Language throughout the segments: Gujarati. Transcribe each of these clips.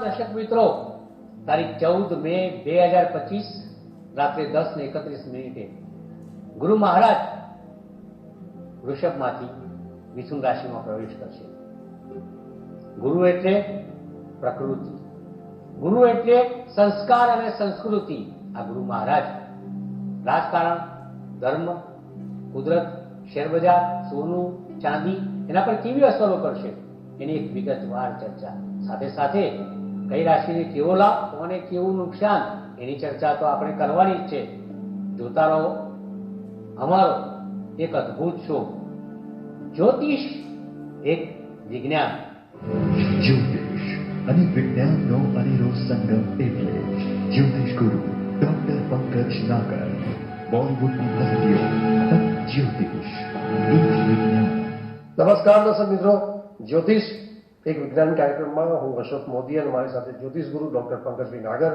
દર્શક મિત્રો, તારીખ 14 મે 2025 રાત્રે 10:31 ગુરુ મહારાજ વૃષભમાંથી મિથુન રાશિમાં પ્રવેશ કરશે. ગુરુ એટલે પ્રકૃતિ, ગુરુ એટલે સંસ્કાર અને સંસ્કૃતિ. આ ગુરુ મહારાજ રાજકારણ, ધર્મ, કુદરત, શેરબજાર, સોનું, ચાંદી એના પર કેવી અસરો કરશે એની એક વિગતવાર ચર્ચા, સાથે સાથે કઈ રાશિને કેવો લાભ અને કેવું નુકસાન એની ચર્ચા તો આપણે કરવાની જ છે. જોતા રહો અમારો એક અદ્ભુત શો, જ્યોતિષ એક વિજ્ઞાન. જ્યોતિષ અને વિજ્ઞાનનો અનેરો સંગમ એટલે જ્યોતિષ ગુરુ ડોક્ટર પંકજ નાગર. બોલિવૂડની હસ્તીઓ જ્યોતિષ એક વિજ્ઞાન. નમસ્કાર દર્શક મિત્રો, જ્યોતિષ એક વિજ્ઞાન કાર્યક્રમમાં હું અશોક મોદી અને મારી સાથે જ્યોતિષ ગુરુ ડોક્ટર પંકજભાઈ નાગર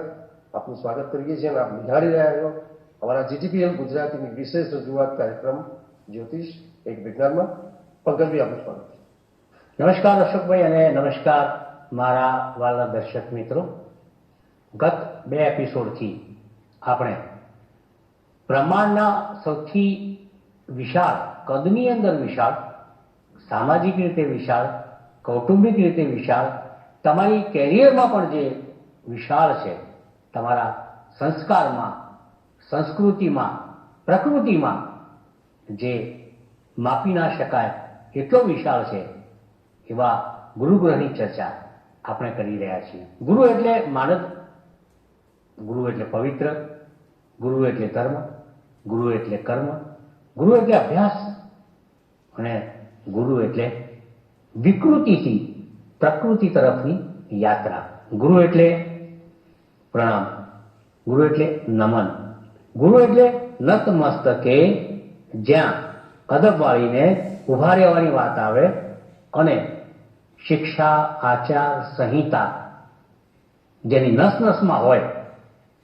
આપનું સ્વાગત કરીએ છીએ અને આપ નિહાળી રહ્યા છો અમારા જીટીપીએલ ગુજરાતીની વિશેષ રજૂઆત કાર્યક્રમ જ્યોતિષ એક વિજ્ઞાનમાં. પંકજભાઈ આપનું સ્વાગત. નમસ્કાર અશોકભાઈ અને નમસ્કાર મારા વાલા દર્શક મિત્રો. ગત 2 એપિસોડથી આપણે બ્રહ્માંડના સૌથી વિશાળ, કદની અંદર વિશાળ, સામાજિક રીતે વિશાળ, કૌટુંબિક રીતે વિશાળ, તમારી કેરિયરમાં પણ જે વિશાળ છે, તમારા સંસ્કારમાં, સંસ્કૃતિમાં, પ્રકૃતિમાં જે માપી ના શકાય એટલો વિશાળ છે એવા ગુરુગ્રહની ચર્ચા આપણે કરી રહ્યા છીએ. ગુરુ એટલે માનદ, ગુરુ એટલે પવિત્ર, ગુરુ એટલે ધર્મ, ગુરુ એટલે કર્મ, ગુરુ એટલે અભ્યાસ અને ગુરુ એટલે વિકૃતિથી પ્રકૃતિ તરફની યાત્રા. ગુરુ એટલે પ્રણામ, ગુરુ એટલે નમન, ગુરુ એટલે નતમસ્તકે જ્યાં અદબ વાળીને ઉભા રહેવાની વાત આવે અને શિક્ષા, આચાર, સંહિતા જેની નસ નસમાં હોય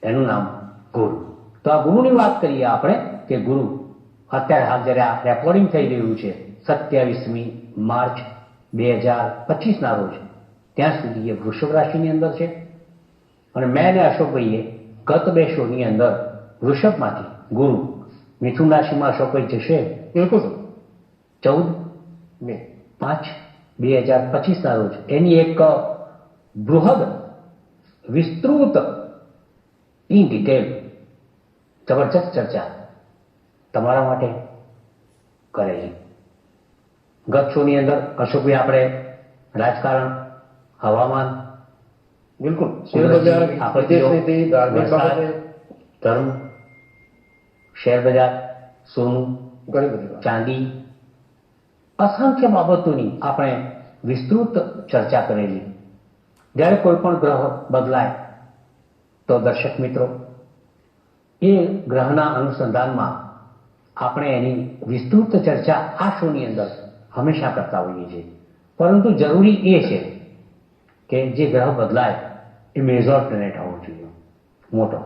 એનું નામ ગુરુ. તો આ ગુરુની વાત કરીએ આપણે કે ગુરુ અત્યારે હાલ જ્યારે આ રેકોર્ડિંગ થઈ રહ્યું છે 27મી માર્ચ 2025ના રોજ, ત્યાં સુધી એ વૃષભ રાશિની અંદર છે અને મેં અને અશોકભાઈએ ગત 2 શોની અંદર વૃષભમાંથી ગુરુ મિથુન રાશિમાં અશોકભાઈ જશે. બિલકુલ 14 મે 5/2025ના રોજ એની એક બૃહદ, વિસ્તૃત, ઇન ડિટેલ જબરજસ્ત ચર્ચા તમારા માટે કરેલી. ગત શોની અંદર અશોકભાઈ આપણે રાજકારણ, હવામાન, બિલકુલ શેરબજાર, વિદેશ નીતિ, ધાર્મિક બાબતે, ધર્મ, શેરબજાર, સોનું, ઘણી બધી વાત. ચાંદી, અસંખ્ય બાબતોની આપણે વિસ્તૃત ચર્ચા કરેલી. જ્યારે કોઈ પણ ગ્રહ બદલાય તો દર્શક મિત્રો એ ગ્રહના અનુસંધાનમાં આપણે એની વિસ્તૃત ચર્ચા આ શોની અંદર હંમેશા કરતા હોઈએ છીએ. પરંતુ જરૂરી એ છે કે જે ગ્રહ બદલાય એ મેજર પ્લેનેટ હોવો જોઈએ, મોટો,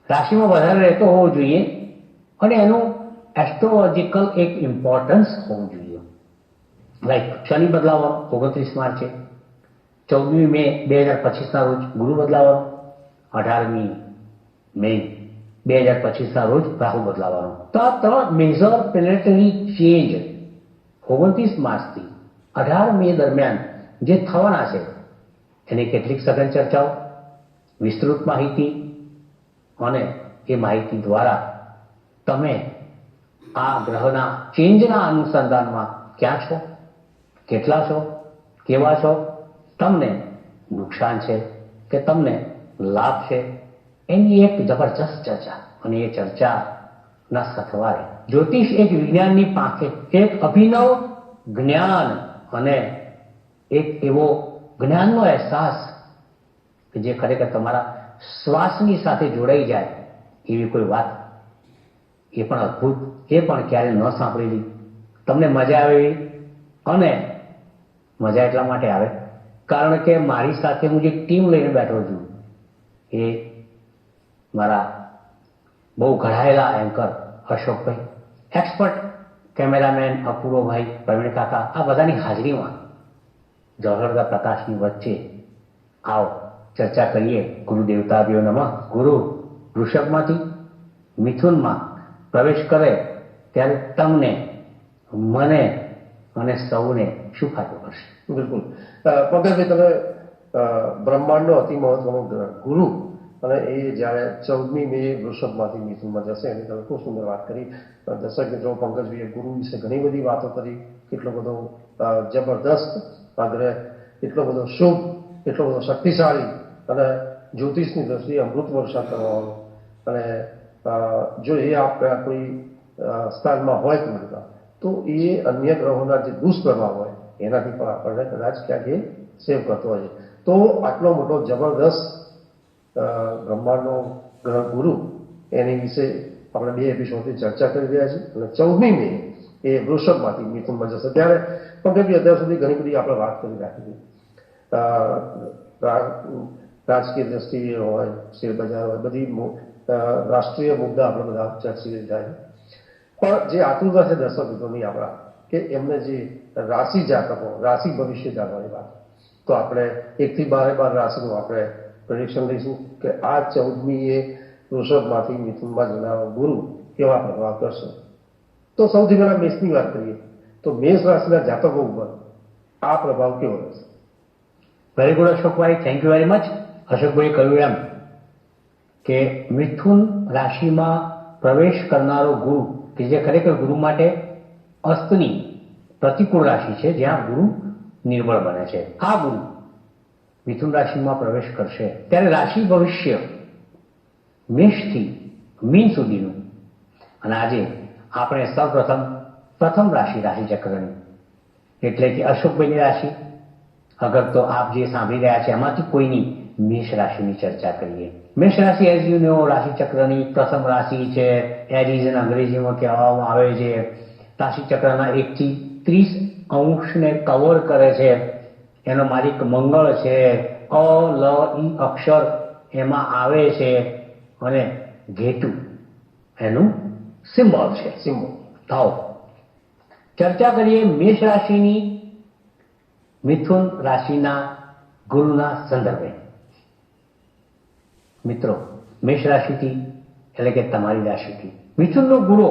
રાશિમાં વધારે રહેતો હોવો જોઈએ અને એનું એસ્ટ્રોલોજીકલ એક ઇમ્પોર્ટન્સ હોવું જોઈએ. લાઈક શનિ બદલાવાનો 29 માર્ચે, 14મી મે 2025ના રોજ ગુરુ બદલાવાનો, 18મી મે 2025ના રોજ રાહુ બદલાવાનો. તો આ 3 મેજર પ્લેનેટરી ચેન્જ 29 માર્ચથી 18 મે દરમિયાન જે થવાના છે એની કેટલીક સઘન ચર્ચાઓ, વિસ્તૃત માહિતી અને એ માહિતી દ્વારા તમે આ ગ્રહના ચેન્જના અનુસંધાનમાં ક્યાં છો, કેટલા છો, કેવા છો, તમને નુકસાન છે કે તમને લાભ છે, એની એક જબરજસ્ત ચર્ચા. અને એ ચર્ચાના સથવારે જ્યોતિષ એક વિજ્ઞાનની પાંખે એક અભિનવ જ્ઞાન અને એક એવો જ્ઞાનનો અહેસાસ કે જે ખરેખર તમારા શ્વાસની સાથે જોડાઈ જાય એવી કોઈ વાત, એ પણ અદ્ભુત, એ પણ ક્યારે ન સાંભળેલી, તમને મજા આવે એવી. અને મજા એટલા માટે આવે કારણ કે મારી સાથે હું જે ટીમ લઈને બેઠો છું એ મારા બહુ ઘડાયેલા એન્કર અશોકભાઈ, એક્સપર્ટ કેમેરામેન અપૂર્વભાઈ, પ્રવીણ કાકા, આ બધાની હાજરીમાં ઝળહળતા પ્રકાશની વચ્ચે આવો ચર્ચા કરીએ ગુરુ દેવતાભ્યો નમઃ. ગુરુ વૃષભમાંથી મિથુનમાં પ્રવેશ કરે ત્યારે તમને, મને અને સૌને શું ફાયદો કરશે? બિલકુલ. પંકજભાઈ, તમે બ્રહ્માંડનો અતિ મહત્વનો ગ્રહ ગુરુ, અને એ જ્યારે 14મી મે વૃષભમાંથી મિથુનમાં જશે એની તમે ખૂબ સુંદર વાત કરી. દર્શક મિત્રો, પંકજભાઈએ ગુરુ વિશે ઘણી બધી વાતો કરી. કેટલો બધો જબરદસ્ત આ ગ્રહ, એટલો બધો શુભ, એટલો બધો શક્તિશાળી, અને જ્યોતિષની દ્રષ્ટિએ અમૃત વર્ષા કરવાનો. અને જો એ આપણે કોઈ સ્થાનમાં હોય પૂરતા, તો એ અન્ય ગ્રહોના જે દુષ્પ્રભાવ હોય એનાથી પણ આપણને કદાચ ક્યાંક એ સેવ કરતો હોય છે. તો આટલો મોટો જબરદસ્ત બ્રહ્માંડનો ગ્રહ ગુરુ, એની વિશે આપણે 2 એપિસોડથી ચર્ચા કરી રહ્યા છીએ. અને 14મી મે એ વૃષભમાંથી મિથુનમાં જશે. ત્યારે પણ અત્યાર સુધી ઘણી બધી આપણે વાત કરી રાખી હતી. રાજકીય દ્રષ્ટિએ હોય, શેરબજાર હોય, બધી રાષ્ટ્રીય મુદ્દા આપણે બધા ચર્ચી રહ્યા છે. પણ જે આતુરતા છે દર્શક મિત્રોની આપણા, કે એમને જે રાશિ જાતકો, રાશિ ભવિષ્ય જાણવાની વાત, તો આપણે 1 થી 12 રાશિનું આપણે પ્રેડિક્શન લઈશું કે આ 14મીએ વૃષભમાંથી મિથુનમાં જનારો ગુરુ કેવા પ્રભાવ કરશે. તો સૌથી પહેલા મેષની વાત કરીએ તો મેષ રાશિના જાતકો ઉપર આ પ્રભાવ કેવો રહેશે? Very good Ashokbhai, thank you very much. Ashokbhai કહ્યું એમ કે મિથુન રાશિમાં પ્રવેશ કરનારો ગુરુ, કે જે ખરેખર ગુરુ માટે અસ્તની પ્રતિકૂળ રાશિ છે, જ્યાં ગુરુ નિર્બળ બને છે, આ ગુરુ મિથુન રાશિમાં પ્રવેશ કરશે ત્યારે રાશિ ભવિષ્ય મેષથી મીન સુધીનું. અને આજે આપણે પ્રથમ રાશિ ચક્રની, એટલે કે અશોકભાઈની રાશિ, અગર તો આપ જે સાંભળી રહ્યા છે એમાંથી કોઈની મેષ રાશિની ચર્ચા કરીએ. મેષ રાશિ એઝ યુ નો રાશિ ચક્રની પ્રથમ રાશિ છે. એરીઝ અંગ્રેજીમાં કહેવામાં આવે છે. રાશિ ચક્રના 1 થી 30 અંશને કવર કરે છે. એનો માલિક મંગળ છે. અ લ ઈ અક્ષર એમાં આવે છે, અને ઘેટુ એનું સિમ્બોલ છે. તો ચર્ચા કરીએ મેષ રાશિની મિથુન રાશિના ગુરુના સંદર્ભે. મિત્રો, મેષ રાશિથી એટલે કે તમારી રાશિથી મિથુનનો ગુરુ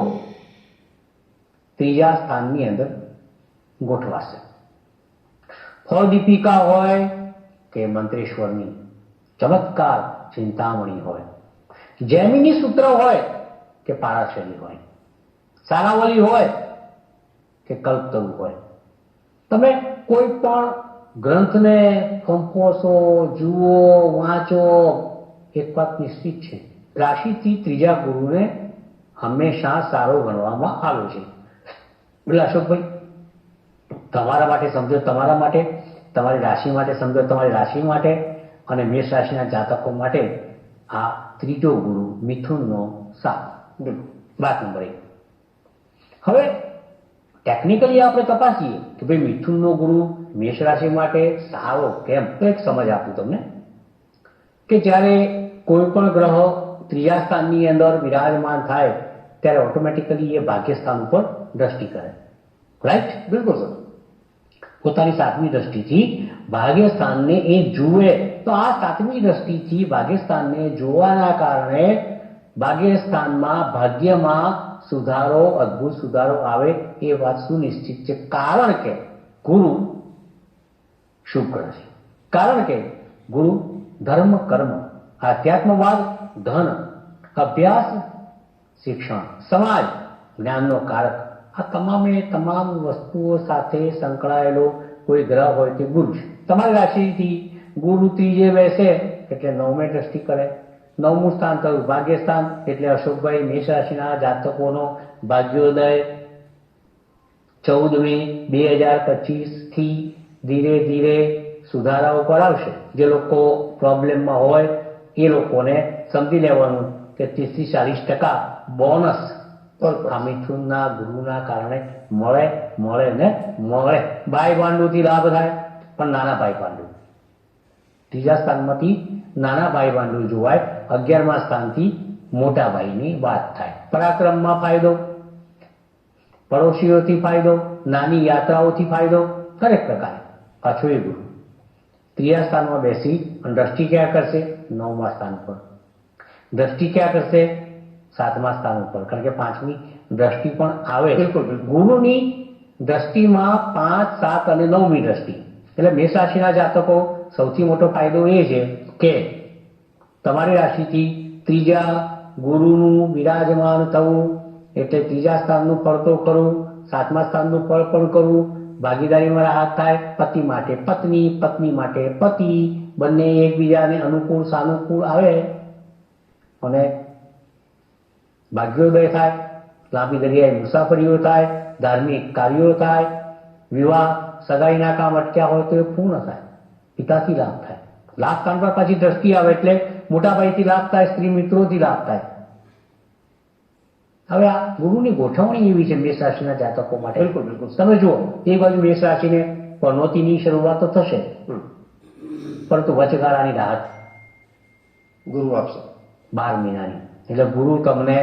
3જા સ્થાનની અંદર ગોઠવાશે. ફળદીપિકા હોય કે મંત્રેશ્વરની ચમત્કાર ચિંતામણી હોય, જૈમિની સૂત્ર હોય કે પારાશરી હોય, સારાવલી હોય કે કલ્પતરુ હોય, તમે કોઈ પણ ગ્રંથને ફંફોસો, જુઓ, વાંચો, એક વાત નિશ્ચિત છે, રાશિથી 3જા ગુરુને હંમેશા સારો ગણવામાં આવે છે. એટલે અશોકભાઈ, તમારા માટે સમજો, તમારા માટે, તમારી રાશિ માટે સમજો, તમારી રાશિ માટે, અને મેષ રાશિના જાતકો માટે આ 3જો ગુરુ મિથુનનો સાથ. વાત નંબર 1. હવે ટેકનિકલી આપણે તપાસીએ કે ભાઈ મિથુનનો ગુરુ મેષ રાશિ માટે સારો કેમ, તો એક સમજ આપું તમને કે જ્યારે કોઈ પણ ગ્રહ 3જા સ્થાનની અંદર વિરાજમાન થાય ત્યારે ઓટોમેટિકલી એ ભાગ્યસ્થાન ઉપર દ્રષ્ટિ કરે. રાઈટ? બિલકુલ સર. પોતાની 7મી દ્રષ્ટિથી ભાગ્યસ્થાનને એ જુએ, તો આ 7મી દ્રષ્ટિથી ભાગ્યસ્થાનને જોવાના કારણે ભાગ્યસ્થાનમાં, ભાગ્યમાં સુધારો, અદ્ભુત સુધારો આવે એ વાત સુનિશ્ચિત છે. કારણ કે ગુરુ શુભ કરે છે. કારણ કે ગુરુ ધર્મ, કર્મ, આધ્યાત્મવાદ, ધન, અભ્યાસ, શિક્ષણ, સમાજ, જ્ઞાનનો કારક, આ તમામે તમામ વસ્તુઓ સાથે સંકળાયેલો કોઈ ગ્રહ હોય તે ગુરુ છે. તમારી રાશિથી ગુરુ 3જે બેસે એટલે 9મી દ્રષ્ટિ કરે. 9મું સ્થાન થયું ભાગ્યસ્થાન, એટલે અશોકભાઈ મેષ રાશિના જાતકોનો ભાગ્યોદય 14 મે 2025 થી ધીરે ધીરે સુધારાઓ પર આવશે. જે લોકો પ્રોબ્લેમમાં હોય એ લોકોને સમજી લેવાનું કે 30-40% બોનસ આ મિથુનના ગુરુના કારણે મળે. ભાઈ પાંડુથી લાભ થાય, પણ નાના ભાઈ પાંડુ 3જા સ્થાનમાંથી નાના ભાઈ પાંડુ જોવાય, 11મા સ્થાનથી મોટા ભાઈની વાત થાય. પરાક્રમમાં ફાયદો, પડોશીઓથી ફાયદો, નાની યાત્રાઓથી ફાયદો, દરેક પ્રકારે. પાછો એ ગુરુ ત્રીજા સ્થાનમાં બેસી અને દ્રષ્ટિ ક્યાં કરશે? 9મા સ્થાન પર. દ્રષ્ટિ ક્યાં કરશે? 7મા સ્થાન ઉપર. કારણ કે 5મી દ્રષ્ટિ પણ આવે. બિલકુલ, બિલકુલ. ગુરુની દ્રષ્ટિમાં 5, 7 અને 9મી દ્રષ્ટિ. એટલે મેષ રાશિના જાતકો સૌથી મોટો ફાયદો એ છે કે તમારી રાશિથી ત્રીજા ગુરુનું વિરાજમાન થવું, એટલે ત્રીજા સ્થાનનું ફળ તો ખરું, 7મા સ્થાનનું ફળ પણ કરવું, ભાગીદારીમાં રાહત થાય, પતિ માટે પત્ની, પત્ની માટે પતિ, બંને એકબીજાને અનુકૂળ સાનુકૂળ આવે અને ભાગ્યોદય થાય, લાંબી દરિયાઈ મુસાફરીઓ થાય, ધાર્મિક કાર્યો થાય, વિવાહ સગાઈના કામ અટક્યા હોય તો એ પૂર્ણ થાય, પિતાથી લાભ થાય. લાભ કામ પર પાછી દ્રષ્ટિ આવે એટલે મોટા ભાઈથી લાભ થાય, સ્ત્રી મિત્રોથી લાભ થાય. હવે આ ગુરુની ગોઠવણી એવી છે મેષ રાશિના જાતકો માટે. બિલકુલ, બિલકુલ. તમે જુઓ, એક બાજુ મેષ રાશિને પનોતીની શરૂઆત તો થશે, પરંતુ વચગાળાની રાહત ગુરુ આપશે 12 મહિનાની. એટલે ગુરુ તમને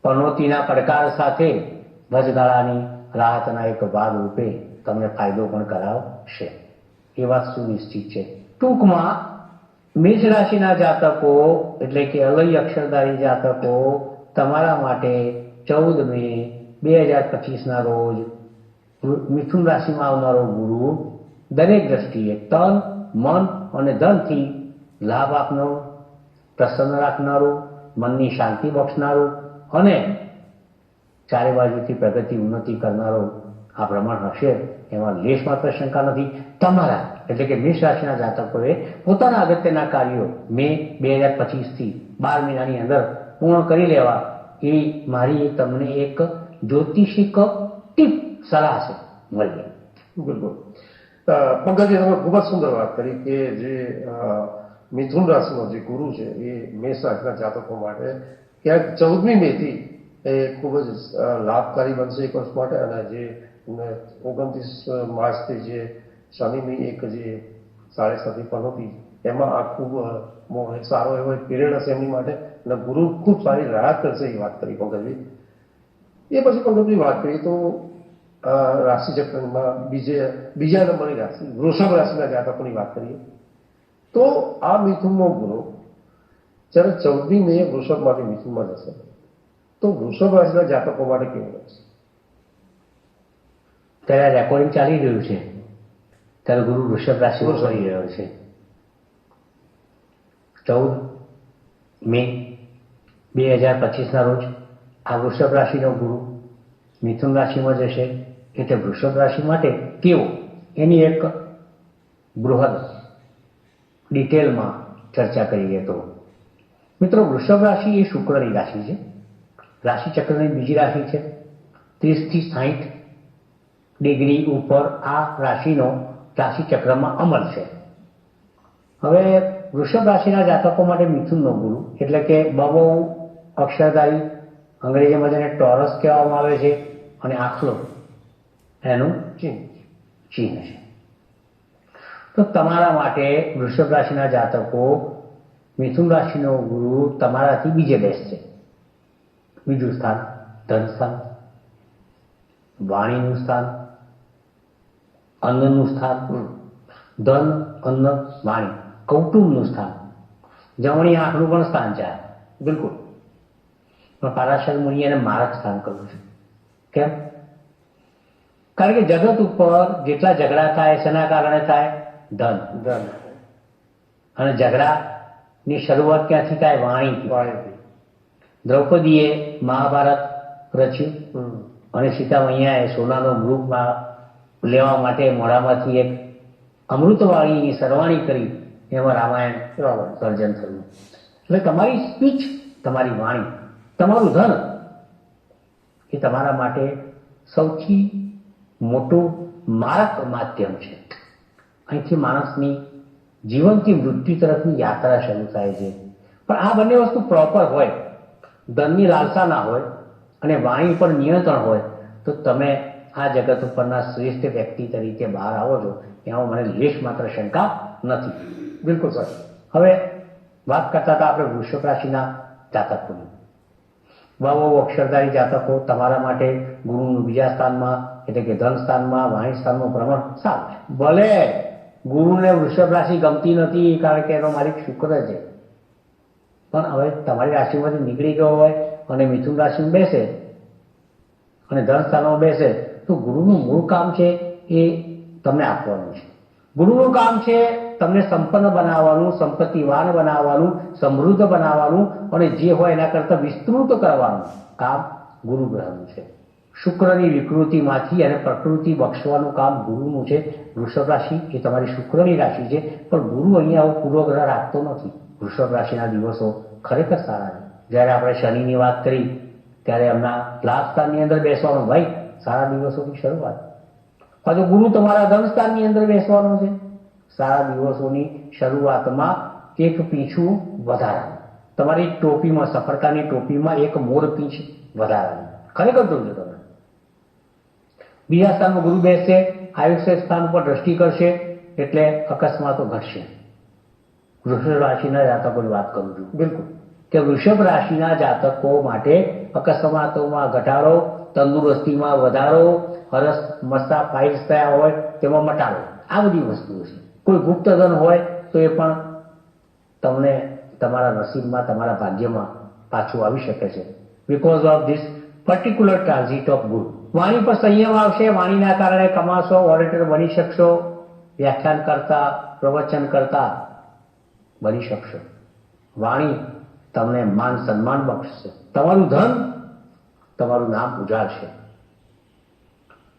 પનોતીના પડકાર સાથે વચગાળાની રાહતના એક ભાગ રૂપે તમને ફાયદો પણ કરાવશે. એ વાત સુનિશ્ચિત છે. ટૂંકમાં મેષ રાશિના જાતકો એટલે કે અલય અક્ષરધારી જાતકો તમારા માટે 14 મે 2025ના રોજ મિથુન રાશિમાં આવનારો ગુરુ દરેક દ્રષ્ટિએ તન, મન અને ધનથી લાભ આપનારો, પ્રસન્ન રાખનારું, મનની શાંતિ બક્ષનારું અને ચારે બાજુથી પ્રગતિ ઉન્નતિ કરનારો આ ભ્રમણ હશે, એમાં લેશ માત્ર શંકા નથી. તમારા એટલે કે મેષ રાશિના જાતકોએ પોતાના અગત્યના કાર્યો મે 2025થી 12 મહિનાની અંદર પૂર્ણ કરી લેવા એવી મારી તમને એક જ્યોતિષિક ટીપ સલાહ છે મળી. બિલકુલ. પંકજજી, તમે ખૂબ જ સુંદર વાત કરી કે જે મિથુન રાશિનો જે ગુરુ છે એ મેષ રાશિના જાતકો માટે ક્યાંક 14મી મેથી એ ખૂબ જ લાભકારી બનશે એક વર્ષ માટે, અને જે 29 માર્ચથી જે શનિની એક જે 7.5 પનોતી એમાં આ ખૂબ એક સારો એવો પીરિયડ હશે એમની માટે, અને ગુરુ ખૂબ સારી રાહત કરશે એ વાત કરી પંકજજી. એ પછી પંકજજી વાત કરીએ તો રાશિચક્રમાં બીજા નંબરની રાશિ વૃષભ રાશિના જાતકોની વાત કરીએ તો આ મિથુનનો ગુરુ જ્યારે 14મી મે વૃષભમાંથી મિથુનમાં જશે તો વૃષભ રાશિના જાતકો માટે કેવું રહેશે? ત્યારે રેકોર્ડિંગ ચાલી રહ્યું છે ત્યારે ગુરુ વૃષભ રાશિમાં કરી રહ્યો છે. 14 મે 2025ના રોજ આ વૃષભ રાશિનો ગુરુ મિથુન રાશિમાં જશે. એટલે વૃષભ રાશિ માટે કેવો એની એક બૃહદ ડિટેલમાં ચર્ચા કરીએ તો મિત્રો, વૃષભ રાશિ એ શુક્રની રાશિ છે. રાશિ ચક્રની બીજી રાશિ છે. 30 થી 60 ડિગ્રી ઉપર આ રાશિનો રાશિ ચક્રમાં અમલ છે. હવે વૃષભ રાશિના જાતકો માટે મિથુનનો ગુરુ એટલે કે બહુ અક્ષરધારી, અંગ્રેજીમાં જેને ટોરસ કહેવામાં આવે છે, અને આખલો એનું ચિહ્ન છે. તો તમારા માટે વૃષભ રાશિના જાતકો મિથુન રાશિનો ગુરુ તમારાથી બીજે બેસશે. બીજું સ્થાન ધન સ્થાન, વાણીનું સ્થાન, અન્નનું સ્થાન, ધન, અન્ન, વાણી, કૌટુંબનું સ્થાન, જમણી આંખનું પણ સ્થાન છે. બિલકુલ. પણ પારાશર મુનિએ એને મારક સ્થાન કર્યું છે. કેમ? કારણ કે જગત ઉપર જેટલા ઝઘડા થાય શેના કારણે થાય? ધન. અને ઝઘડાની શરૂઆત ક્યાંથી થાય? વાણીથી. દ્રૌપદીએ મહાભારત રચ્યું અને સીતા મૈયાએ સોનાનો મૃગમાં લેવા માટે મોઢામાંથી એક અમૃતવાણીની સરવાણી કરી, એમાં રામાયણ સર્જન થયું. એટલે તમારી સ્પીચ, તમારી વાણી, તમારું ધન એ તમારા માટે સૌથી મોટું મારક માધ્યમ છે. અહીંથી માણસની જીવનથી મૃત્યુ તરફની યાત્રા શરૂ થાય છે. પણ આ બંને વસ્તુ પ્રોપર હોય, ધનની લાલસા ના હોય અને વાણી પર નિયંત્રણ હોય, તો તમે આ જગત ઉપરના શ્રેષ્ઠ વ્યક્તિ તરીકે બહાર આવો છો, એમાં મને લેશ માત્ર શંકા નથી. બિલકુલ સર. હવે વાત કરતા હતા આપણે વૃષભ રાશિના જાતકોની. બહુ અક્ષરધારી જાતકો તમારા માટે ગુરુનું બીજા સ્થાનમાં એટલે કે ધન સ્થાનમાં, વાણી સ્થાનનું ભ્રમણ સારું છે. ભલે ગુરુને વૃષભ રાશિ ગમતી નથી કારણ કે એનો માલિક શુક્ર છે, પણ હવે તમારી રાશિમાંથી નીકળી ગયો હોય અને મિથુન રાશિમાં બેસે અને ધન સ્થાનમાં બેસે તો ગુરુનું મૂળ કામ છે એ તમને આપવાનું છે. ગુરુનું કામ છે તમને સંપન્ન બનાવવાનું, સંપત્તિવાન બનાવવાનું, સમૃદ્ધ બનાવવાનું અને જે હોય એના કરતાં વિસ્તૃત કરવાનું કામ ગુરુ ગ્રહનું છે. શુક્રની વિકૃતિમાંથી અને પ્રકૃતિ બક્ષવાનું કામ ગુરુનું છે. વૃષભ રાશિ એ તમારી શુક્રની રાશિ છે, પણ ગુરુ અહીંયા આવો પૂર્વગ્રહ રાખતો નથી. વૃષભ રાશિના દિવસો ખરેખર સારા છે. જ્યારે આપણે શનિની વાત કરી ત્યારે એમના લાભ સ્થાનની અંદર બેસવાનું, ભાઈ સારા દિવસોની શરૂઆત. પાછો ગુરુ તમારા ધન સ્થાનની અંદર બેસવાનો છે. સારા દિવસોની શરૂઆતમાં એક પીંછું વધારાનું, તમારી ટોપીમાં, સફળતાની ટોપીમાં એક મોર પીંછ વધારાનું. ખરેખર જોજો તમે. બીજા સ્થાનમાં ગુરુ બેસશે, આયુષ્ય સ્થાન ઉપર દ્રષ્ટિ કરશે એટલે અકસ્માતો ઘટશે. વૃષભ રાશિના જાતકોની વાત કરું છું. બિલકુલ કે વૃષભ રાશિના જાતકો માટે અકસ્માતોમાં ઘટાડો, તંદુરસ્તીમાં વધારો, હરસ મસ્તા ફાઇલ્સ થયા હોય તેમાં મટાડો, આ બધી વસ્તુઓ છે. કોઈ ગુપ્તધન હોય તો એ પણ તમને તમારા નસીબમાં, તમારા ભાગ્યમાં પાછું આવી શકે છે. Because of this particular transit of ગુરુ. વાણી પર સંયમ આવશે. વાણીના કારણે કમાશો, ઓરેટર બની શકશો, વ્યાખ્યાન કરતા, પ્રવચન કરતા બની શકશો. વાણી તમને માન સન્માન બક્ષશે. તમારું ધન તમારું નામ ઉજાળશે.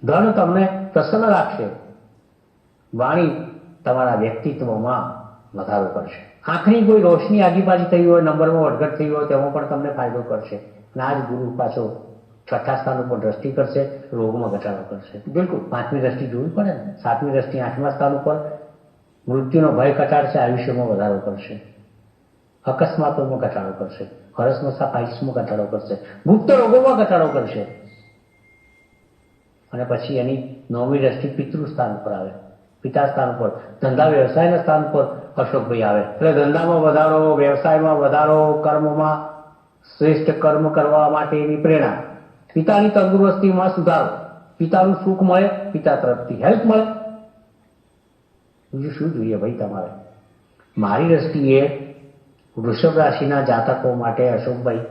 ધન તમને પ્રસન્ન રાખશે. વાણી તમારા વ્યક્તિત્વમાં વધારો કરશે. આંખની કોઈ રોશની આગીપાછી થઈ હોય, નંબરમાં વધઘટ થઈ હોય તેમાં પણ તમને ફાયદો કરશે. અને આ જ ગુરુ પાછો છઠ્ઠા સ્થાન ઉપર દ્રષ્ટિ કરશે, રોગમાં ઘટાડો કરશે. બિલકુલ 5મી દ્રષ્ટિ જોવી પડે ને. 7મી દ્રષ્ટિ 8મા સ્થાન ઉપર મૃત્યુનો ભય ઘટાડશે, આયુષ્યમાં વધારો કરશે, અકસ્માતોમાં ઘટાડો કરશે, હરસમસા ફાઇલ્સમાં ઘટાડો કરશે, ગુપ્ત રોગોમાં ઘટાડો કરશે. અને પછી એની 9મી દ્રષ્ટિ પિતૃ સ્થાન પર આવે, પિતા સ્થાન પર, ધંધા વ્યવસાયના સ્થાન પર અશોકભાઈ આવે. એટલે ધંધામાં વધારો, વ્યવસાયમાં વધારો, કર્મમાં શ્રેષ્ઠ કર્મ કરવા માટેની પ્રેરણા, પિતાની તંદુરસ્તીમાં સુધારો, પિતાનું સુખ મળે, પિતા તરફથી હેલ્પ મળે. બીજું શું જોઈએ ભાઈ તમારે? મારી દ્રષ્ટિએ વૃષભ રાશિના જાતકો માટે અશોકભાઈ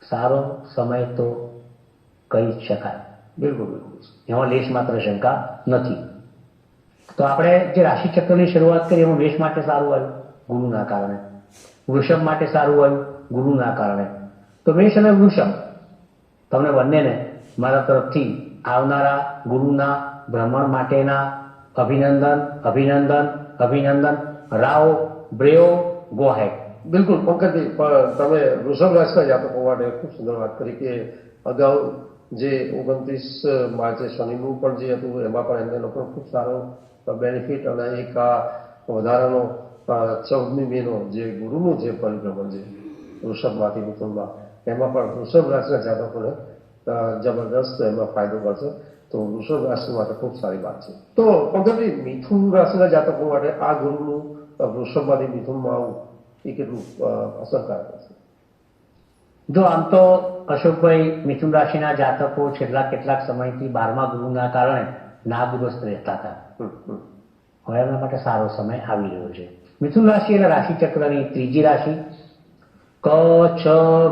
સારો સમય તો કહી જ શકાય. બિલકુલ બિલકુલ, એમાં લેશ માત્ર શંકા નથી. તો આપણે જે રાશિચક્રની શરૂઆત કરી એમાં મેષ માટે સારું આવ્યું ગુરુના કારણે, વૃષભ માટે સારું આવ્યું ગુરુના કારણે. તો મેષ અને વૃષભ તમને બંનેને મારા તરફથી આવનારા ગુરુના ભ્રમણ માટેના અભિનંદન, અભિનંદન, અભિનંદન. રાઓ બ્રેઓ ગો હેડ. બિલકુલ પંકજભાઈ, પણ તમે વૃષભ રાશિના જાતકો માટે ખૂબ સુંદર વાત કરી કે અગાઉ જે 29 માર્ચે શનિનું પણ જે હતું એમાં પણ એમનો પણ ખૂબ સારો બેનિફિટ અને એક આ વધારાનો 14મી મેનો જે ગુરુનું જે પરિભ્રમણ છે વૃષભમાંથી મિથુનમાં, એમાં પણ વૃષભ રાશિના જાતકોને જબરદસ્ત એમાં ફાયદો કરશે. તો વૃષભ રાશિ માટે ખૂબ સારી વાત છે. તો પંકજભાઈ, મિથુન રાશિના જાતકો માટે આ ગુરુનું વૃષભમાંથી મિથુનમાં આવવું એ કેટલું અસરકારક હશે? જો આમ તો અશોકભાઈ, મિથુન રાશિના જાતકો છેલ્લા કેટલાક સમયથી 12મા ગુરુના કારણે નાદુરસ્ત રહેતા હતા. હવે એમના માટે સારો સમય આવી રહ્યો છે. મિથુન રાશિ એટલે રાશિચક્રની ત્રીજી રાશિ. ક, છ,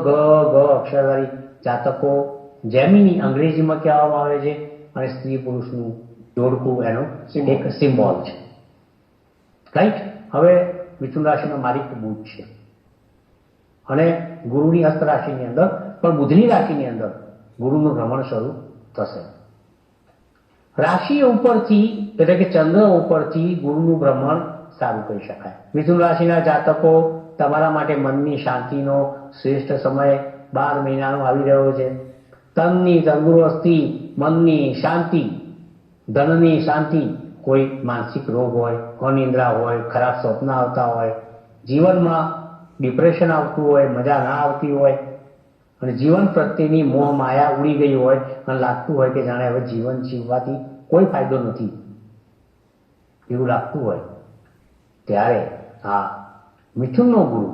ગ, ગ અક્ષરવાળી જાતકો, જેમિની અંગ્રેજીમાં કહેવામાં આવે છે, અને સ્ત્રી પુરુષનું જોડકું એનો એક સિમ્બોલ છે. રાઈટ. હવે મિથુન રાશિનો માલિક બુધ છે અને ગુરુની હસ્ત રાશિની અંદર પણ બુધની રાશિની અંદર ગુરુનું ભ્રમણ શરૂ થશે. રાશિ ઉપરથી એટલે કે ચંદ્ર ઉપરથી ગુરુનું ભ્રમણ સારું કહી શકાય. મિથુન રાશિના જાતકો તમારા માટે મનની શાંતિનો શ્રેષ્ઠ સમય 12 મહિનાનો આવી રહ્યો છે. તનની તંદુરસ્તી, મનની શાંતિ, ધનની શાંતિ, કોઈ માનસિક રોગ હોય, અનિદ્રા હોય, ખરાબ સ્વપ્ન આવતા હોય, જીવનમાં ડિપ્રેશન આવતું હોય, મજા ના આવતી હોય અને જીવન પ્રત્યેની મોહ માયા ઉડી ગઈ હોય અને લાગતું હોય કે જાણે હવે જીવન જીવવાથી કોઈ ફાયદો નથી એવું લાગતું હોય, ત્યારે આ મિથુનનો ગુરુ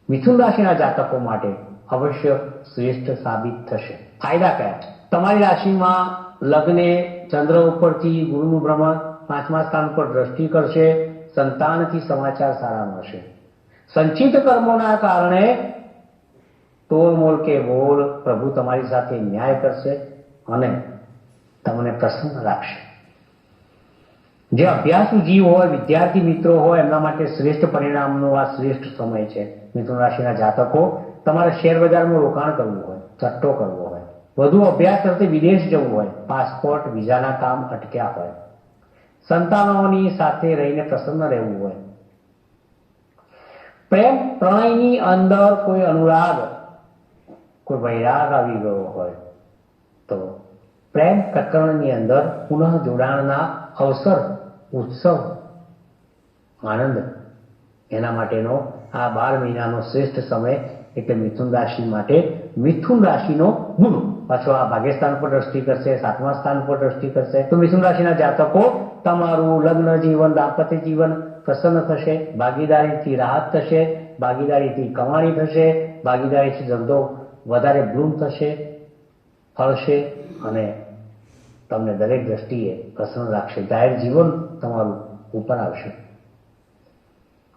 મિથુન રાશિના જાતકો માટે અવશ્ય શ્રેષ્ઠ સાબિત થશે. ફાયદા કયા? તમારી રાશિમાં લગ્ને ચંદ્ર ઉપરથી ગુરુનું ભ્રમણ પાંચમા સ્થાન પર દ્રષ્ટિ કરશે. સંતાનથી સમાચાર સારા મળશે. સંચિત કર્મોના કારણે તોલમોલ કે બોલ પ્રભુ તમારી સાથે ન્યાય કરશે અને તમને પ્રસન્ન રાખશે. જે અભ્યાસુ જીવ હોય, વિદ્યાર્થી મિત્રો હોય, એમના માટે શ્રેષ્ઠ પરિણામનો આ શ્રેષ્ઠ સમય છે. મિથુન રાશિના જાતકો, તમારે શેર બજારમાં રોકાણ કરવું હોય, ચટ્ટો કરવો હોય, વધુ અભ્યાસ અર્થે વિદેશ જવું હોય, પાસપોર્ટ વિઝાના કામ અટક્યા હોય, સંતાનોની સાથે રહીને પ્રસન્ન રહેવું હોય, પ્રેમ પ્રણયની અંદર કોઈ અનુરાગ, કોઈ વૈરાગ આવી ગયો હોય, તો પ્રેમ પ્રકરણની અંદર પુનઃ જોડાણના અવસર, ઉત્સવ, આનંદ, એના માટેનો આ 12 મહિનાનો શ્રેષ્ઠ સમય એટલે મિથુન રાશિ માટે. મિથુન રાશિનો ગુરુ પાછો આ ભાગ્યસ્થાન પર દ્રષ્ટિ કરશે, 7મા સ્થાન પર દ્રષ્ટિ કરશે. તો મિથુન રાશિના જાતકો, તમારું લગ્ન જીવન, દાંપત્ય જીવન પ્રસન્ન થશે, ભાગીદારીથી રાહત થશે, ભાગીદારીથી કમાણી થશે, ભાગીદારીથી ધંધો વધારે બ્લૂમ થશે, ફળશે અને તમને દરેક દ્રષ્ટિએ પ્રસન્ન રાખશે. જાહેર જીવન તમારું ઉપર આવશે.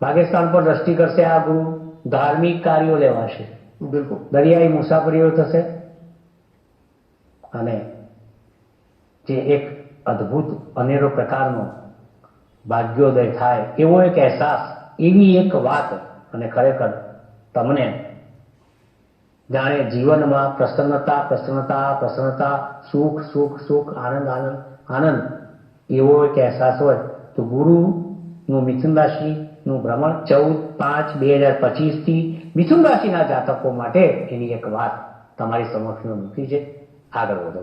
ભાગ્યસ્થાન પર દ્રષ્ટિ કરશે આ ગુરુ, ધાર્મિક કાર્યો લેવાશે, બિલકુલ દરિયાઈ મુસાફરીઓ થશે અને જે એક અદ્ભુત અનેરો પ્રકારનો ભાગ્યોદય થાય એવો એક અહેસાસ, એવી એક વાત અને ખરેખર તમને જાણે જીવનમાં પ્રસન્નતા પ્રસન્નતા પ્રસન્નતા, સુખ સુખ સુખ, આનંદ આનંદ આનંદ એવો એક અહેસાસ હોય. તો ગુરુનું મિથુન રાશિનું ભ્રમણ 14/5/2025 થી મિથુન રાશિના જાતકો માટે એની એક વાત તમારી સમક્ષ મૂકી છે. આગળ વધો.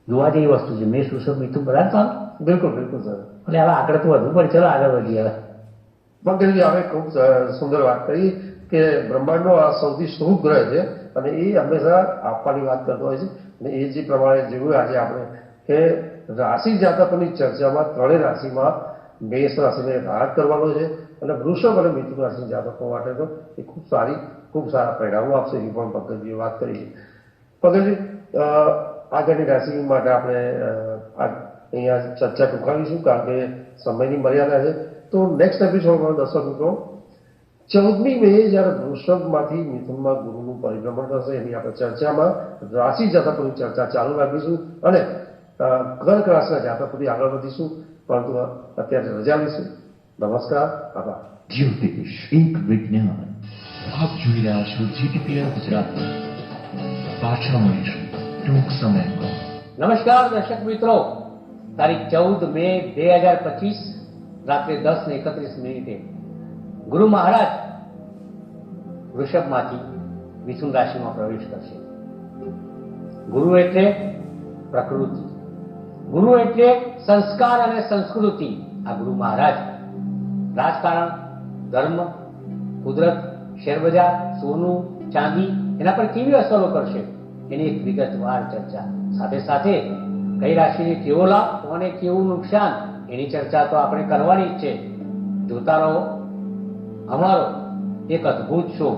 જોવા જેવી વસ્તુ છે. મેષ, વૃષભ, મિથુન બધા ચાલો. બિલકુલ બિલકુલ સર. એટલે હવે આગળ તો વધુ પડે. ચલો આગળ વધીએ. હવે પંકજજી, હવે ખૂબ સુંદર વાત કરી કે બ્રહ્માંડનો આ સૌથી શુભ ગ્રહ છે અને એ હંમેશા આપવાની વાત કરતો હોય છે. અને એ જે પ્રમાણે જેવું આજે આપણે કે રાશિ જાતકોની ચર્ચામાં ત્રણેય રાશિમાં મેષ રાશિને રાહત કરવાનો છે અને વૃષભ અને મિથુન રાશિના જાતકો માટે તો એ ખૂબ સારા પરિણામો આપશે. એવી પણ પંકજજીએ વાત કરી છે. પંકજજી, આગળની રાશિ માટે આપણે અહીંયા ચર્ચા ટૂંકાવીશું કારણ કે સમયની મર્યાદા છે. તો નેક્સ્ટ એપિસોડમાં દર્શક મિત્રો 14મી મે જ્યારે વૃષભમાંથી મિથુનમાં ગુરુનું પરિભ્રમણ થશે એની આપણે ચર્ચામાં રાશિ જાતકોની ચર્ચા ચાલુ રાખીશું અને કર્ક રાશિના જાતકોથી આગળ વધીશું. પરંતુ અત્યારે રજા લઈશું. નમસ્કાર, આભાર. જ્યોતિષ એક વિજ્ઞાન. આપ જોઈ રહ્યા છો GTPL ગુજરાત. પાછા મળીશું ટૂંક સમયમાં. નમસ્કાર દર્શક મિત્રો. તારીખ 14 મે 2025 રાત્રે 10:31 ગુરુ મહારાજ વૃષભમાંથી મિથુન રાશિમાં પ્રવેશ કરશે. ગુરુ એટલે પ્રકૃતિ, ગુરુ એટલે સંસ્કાર અને સંસ્કૃતિ. આ ગુરુ મહારાજ રાજકારણ, ધર્મ, કુદરત, શેરબજાર, સોનું, ચાંદી એના પર કેવી અસરો કરશે એની એક વિગતવાર ચર્ચા. સાથે સાથે કઈ રાશિને કેવો લાભ અને કેવું નુકસાન એની ચર્ચા તો આપણે કરવાની જ છે. જોતા રહો અમારો એક અદ્ભુત શો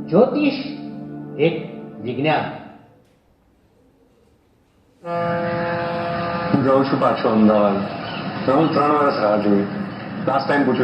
જ્યોતિષ એક વિજ્ઞાન. હું જાઉં છું પાછો અમદાવાદ. હું 3 વર્ષ રાહ જોઈ. લાસ્ટ ટાઈમ પૂછ્યું